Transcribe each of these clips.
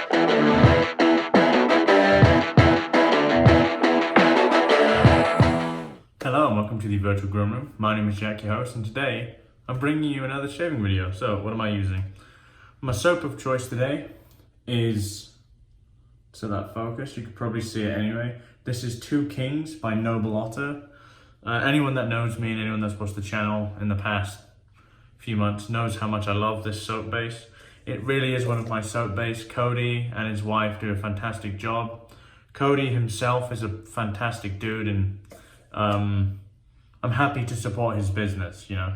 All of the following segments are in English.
Hello and welcome to the virtual groom room. My name is Jack, your host, and today I'm bringing you another shaving video. So what am I using? My soap of choice today is, so that focus, you could probably see it anyway. This is Two Kings by Noble Otter. Anyone that knows me and anyone that's watched the channel in the past few months knows how much I love this soap base. It really is one of my soap base. Cody and his wife do a fantastic job. Cody himself is a fantastic dude, and I'm happy to support his business, you know.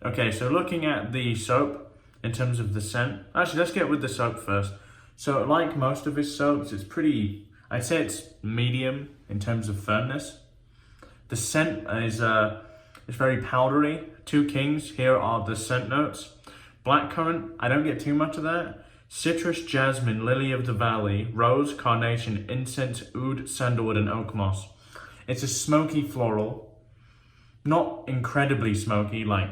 Okay, so looking at the soap in terms of the scent, actually let's get with the soap first. So like most of his soaps, it's pretty, I'd say it's medium in terms of firmness. The scent is very powdery. Two Kings, here are the scent notes. Blackcurrant, I don't get too much of that. Citrus, jasmine, lily of the valley, rose, carnation, incense, oud, sandalwood, and oak moss. It's a smoky floral, not incredibly smoky like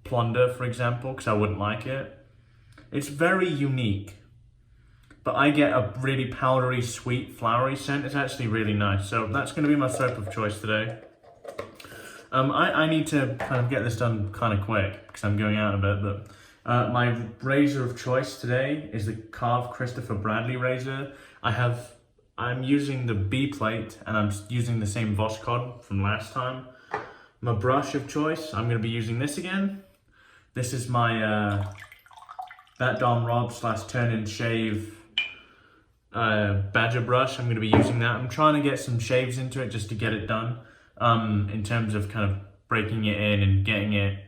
Plunder, for example, because I wouldn't like it. It's very unique, but I get a really powdery, sweet, flowery scent. It's actually really nice. So that's going to be my soap of choice today. I need to kind of get this done kind of quick because I'm going out a bit, but my razor of choice today is the Karve Christopher Bradley razor. I'm using the B plate and I'm using the same Voskhod from last time. My brush of choice, I'm going to be using this again. This is my ThatDarnRob / TurnnShave badger brush. I'm going to be using that. I'm trying to get some shaves into it just to get it done. In terms of kind of breaking it in and getting it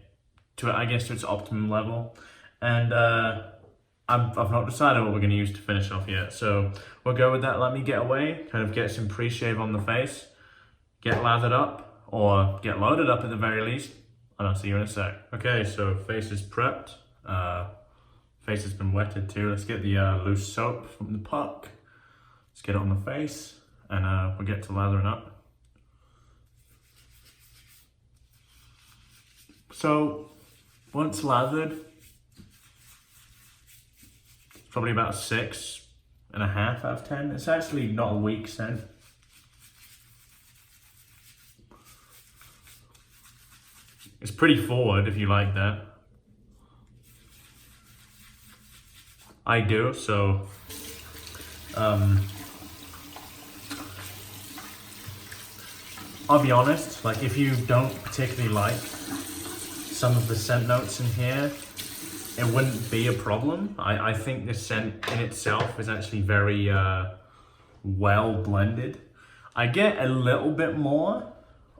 to, I guess, to its optimum level. And I've not decided what we're going to use to finish off yet. So we'll go with that. Let me get away, kind of get some pre-shave on the face, get lathered up, or get loaded up at the very least. And I'll see you in a sec. Okay, so face is prepped. Face has been wetted too. Let's get the loose soap from the puck. Let's get it on the face, and we'll get to lathering up. So once lathered, it's probably about 6.5 out of 10. It's actually not a weak scent. It's pretty forward if you like that. I do, so I'll be honest, like if you don't particularly like some of the scent notes in here, it wouldn't be a problem. I think the scent in itself is actually very well blended. I get a little bit more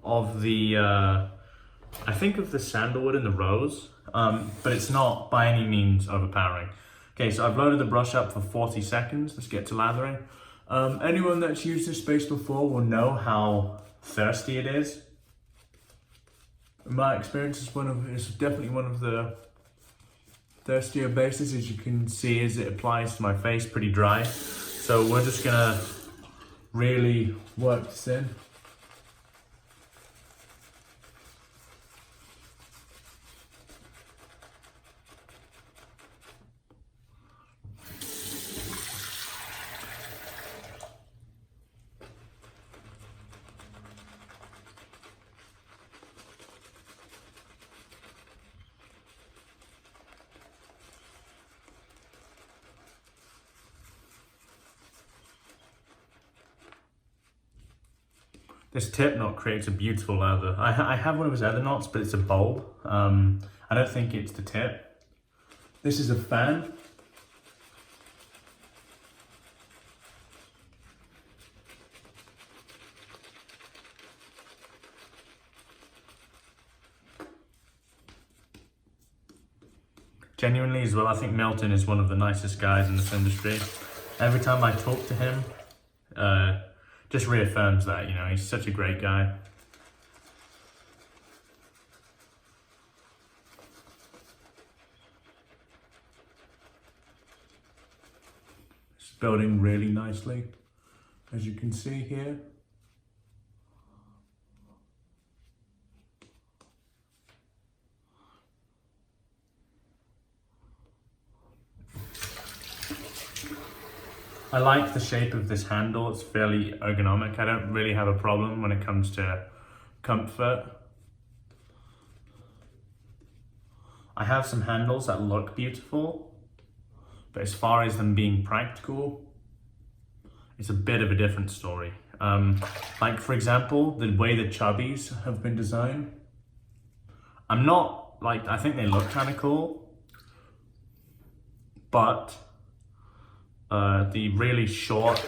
of the, I think of the sandalwood and the rose, but it's not by any means overpowering. Okay, so I've loaded the brush up for 40 seconds. Let's get to lathering. Anyone that's used this base before will know how thirsty it is. In my experience, it's definitely one of the thirstier bases. As you can see, as it applies to my face, pretty dry. So we're just gonna really work this in. This tip knot creates a beautiful lather. I have one of his other knots, but it's a bulb. I don't think it's the tip. This is a fan. Genuinely as well, I think Milton is one of the nicest guys in this industry. Every time I talk to him, just reaffirms that, you know, he's such a great guy. It's building really nicely, as you can see here. I like the shape of this handle, it's fairly ergonomic. I don't really have a problem when it comes to comfort. I have some handles that look beautiful, but as far as them being practical, it's a bit of a different story. Like for example, the way the chubbies have been designed, I think they look kind of cool, but the really short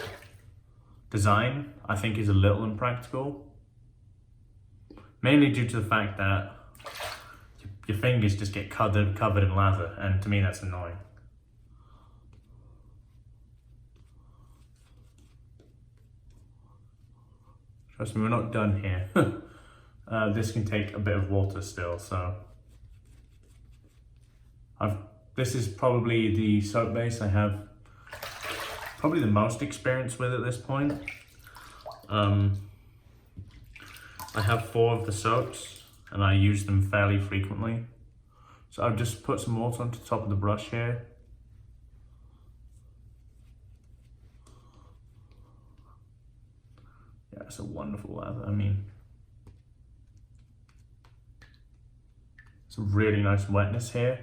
design I think is a little impractical, mainly due to the fact that your fingers just get covered in lather, and to me that's annoying. Trust me, we're not done here. This can take a bit of water still, so this is probably the soap base I have probably the most experience with at this point. I have 4 of the soaps and I use them fairly frequently. So I've just put some water onto the top of the brush here. Yeah, it's a wonderful lather. I mean, it's a really nice wetness here.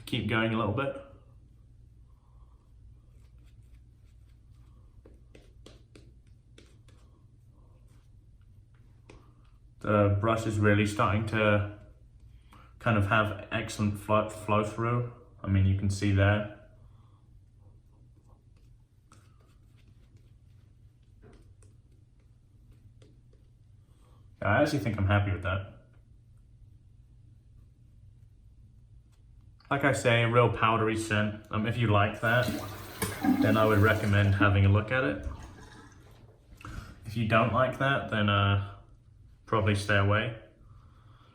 Keep going a little bit. The brush is really starting to kind of have excellent flow through. I mean, you can see there. I actually think I'm happy with that. Like I say, a real powdery scent. If you like that, then I would recommend having a look at it. If you don't like that, then probably stay away.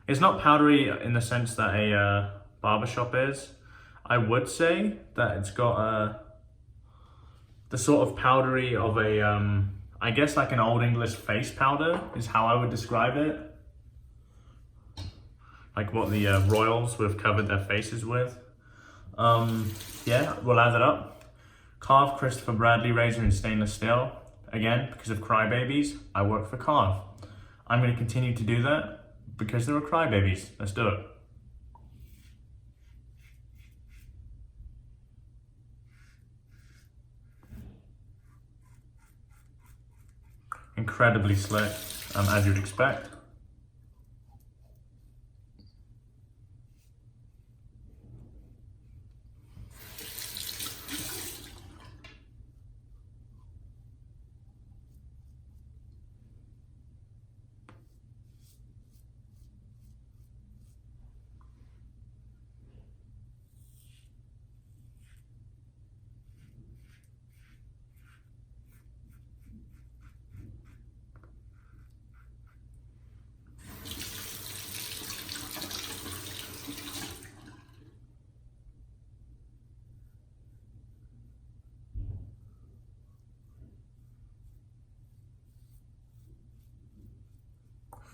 It's not powdery in the sense that a barbershop is. I would say that it's got the sort of powdery of a, I guess like an Old English face powder is how I would describe it. Like what the royals would have covered their faces with. Yeah, we'll add that up. Karve Christopher Bradley razor in stainless steel. Again, because of crybabies, I work for Karve. I'm going to continue to do that because there are crybabies. Let's do it. Incredibly slick, as you'd expect.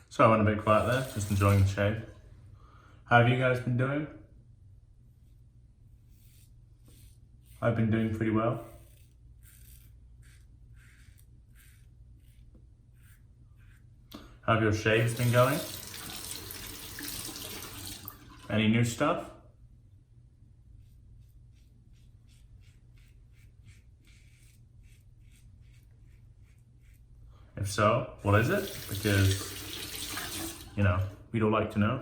So I went a bit quiet there, just enjoying the shave. How have you guys been doing? I've been doing pretty well. How have your shaves been going? Any new stuff? If so, what is it? Because, you know, we'd all like to know.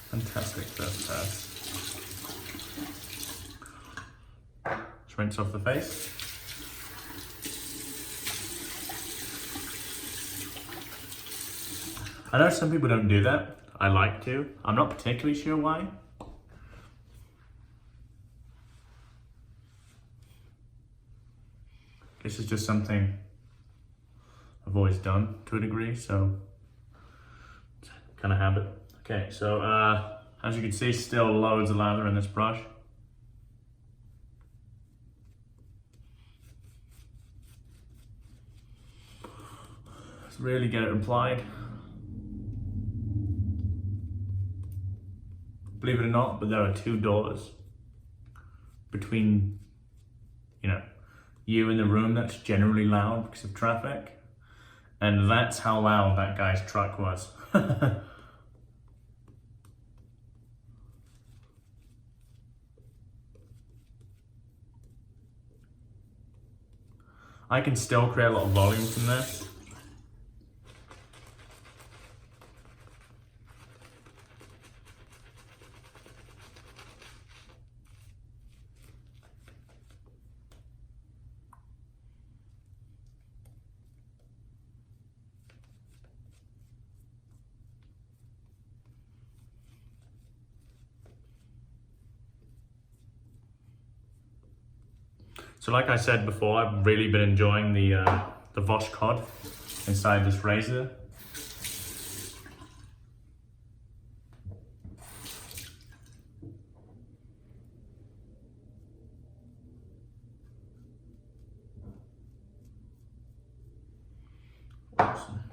Fantastic first pass. Just rinse off the face. I know some people don't do that. I like to. I'm not particularly sure why. This is just something I've always done to a degree, so it's kind of habit. Okay, so as you can see, still loads of lather in this brush. Let's really get it applied. Believe it or not, but there are 2 doors between, you in the room that's generally loud because of traffic. And that's how loud that guy's truck was. I can still create a lot of volume from this. So like I said before, I've really been enjoying the Voskhod inside this razor. Awesome.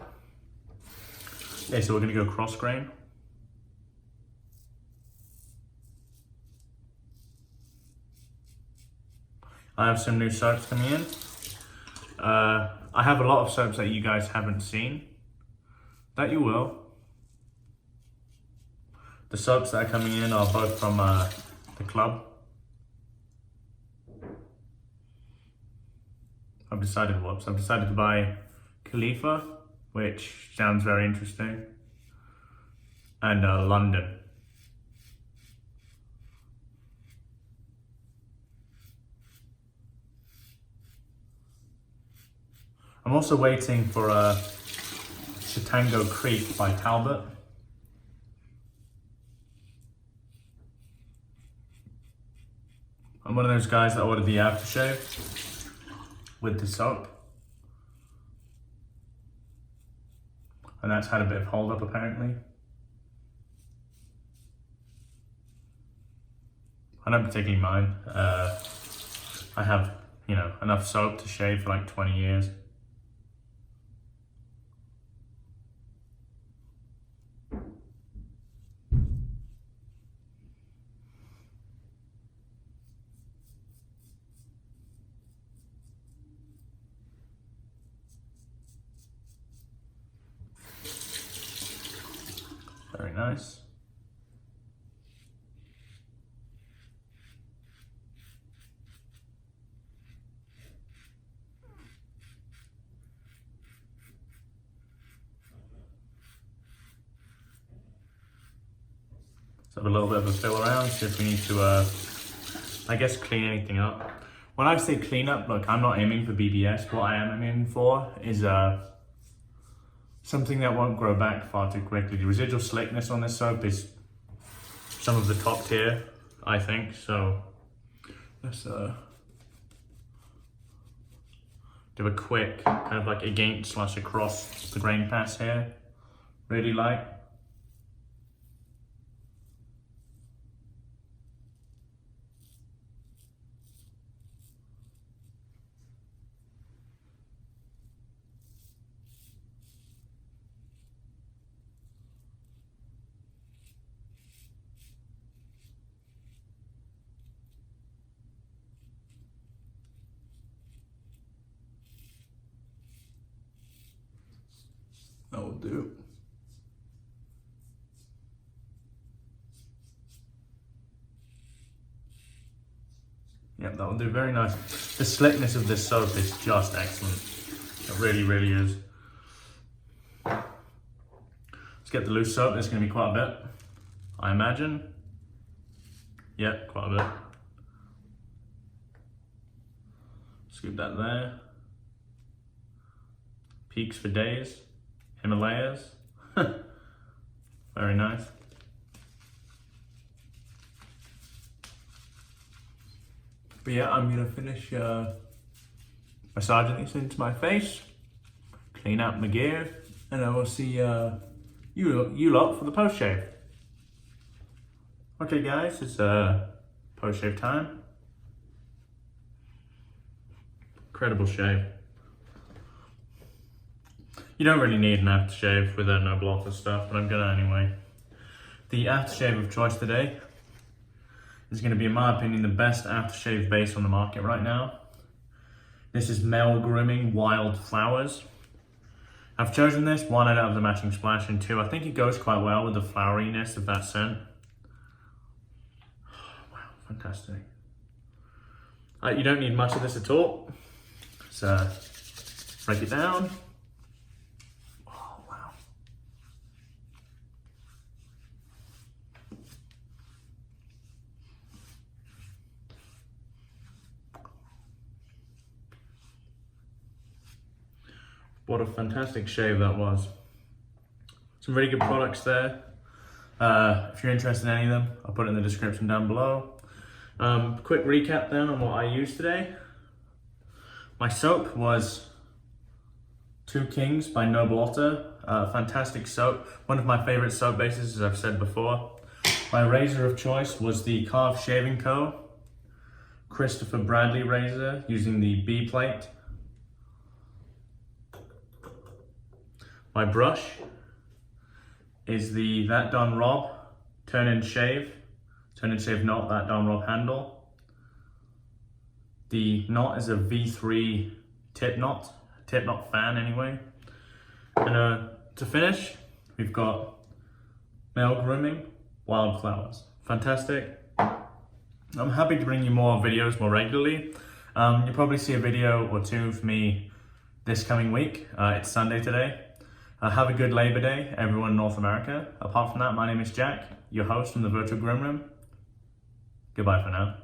Okay, so we're going to go cross grain. I have some new soaps coming in. I have a lot of soaps that you guys haven't seen, that you will. The soaps that are coming in are both from the club. I've decided to buy Khalifa, which sounds very interesting, and London. I'm also waiting for Chitango Creek by Talbot. I'm one of those guys that ordered the aftershave with the soap. And that's had a bit of hold up apparently. I don't particularly mind. I have, enough soap to shave for like 20 years. Very nice. Let's have a little bit of a fill around, see if we need to, I guess, clean anything up. When I say clean up, look, I'm not aiming for BBS. What I am aiming for is something that won't grow back far too quickly. The residual slickness on this soap is some of the top tier, I think. So let's do a quick kind of like against / across the grain pass here, really light. That will do. Yep, that will do. Very nice. The slickness of this soap is just excellent. It really, really is. Let's get the loose soap. There's going to be quite a bit, I imagine. Yep, quite a bit. Scoop that there. Peaks for days. Himalayas. Very nice. But yeah, I'm gonna finish massaging this into my face, clean out my gear, and I will see you lot for the post shave. Okay guys, it's post-shave time. Incredible shave. You don't really need an aftershave with no blotter stuff, but I'm gonna anyway. The aftershave of choice today is gonna be, in my opinion, the best aftershave base on the market right now. This is Maol Grooming Wilde Flowers. I've chosen this, one, I don't have the matching splash, and two, I think it goes quite well with the floweriness of that scent. Wow, fantastic. You don't need much of this at all. So, break it down. Oh, wow. What a fantastic shave that was. Some really good products there. If you're interested in any of them, I'll put it in the description down below. Quick recap then on what I used today. My soap was Two Kings by Noble Otter. Fantastic soap. One of my favorite soap bases, as I've said before. My razor of choice was the Karve Shaving Co. Christopher Bradley razor using the B plate. My brush is the ThatDarnRob TurnnShave knot, ThatDarnRob handle. The knot is a V3 tip knot fan anyway. And to finish, we've got Maol Grooming Wildflowers. Fantastic. I'm happy to bring you more videos more regularly. You'll probably see a video or two of me this coming week. It's Sunday today. Have a good Labor Day, everyone in North America. Apart from that, my name is Jack, your host from the Virtual Groom Room. Goodbye for now.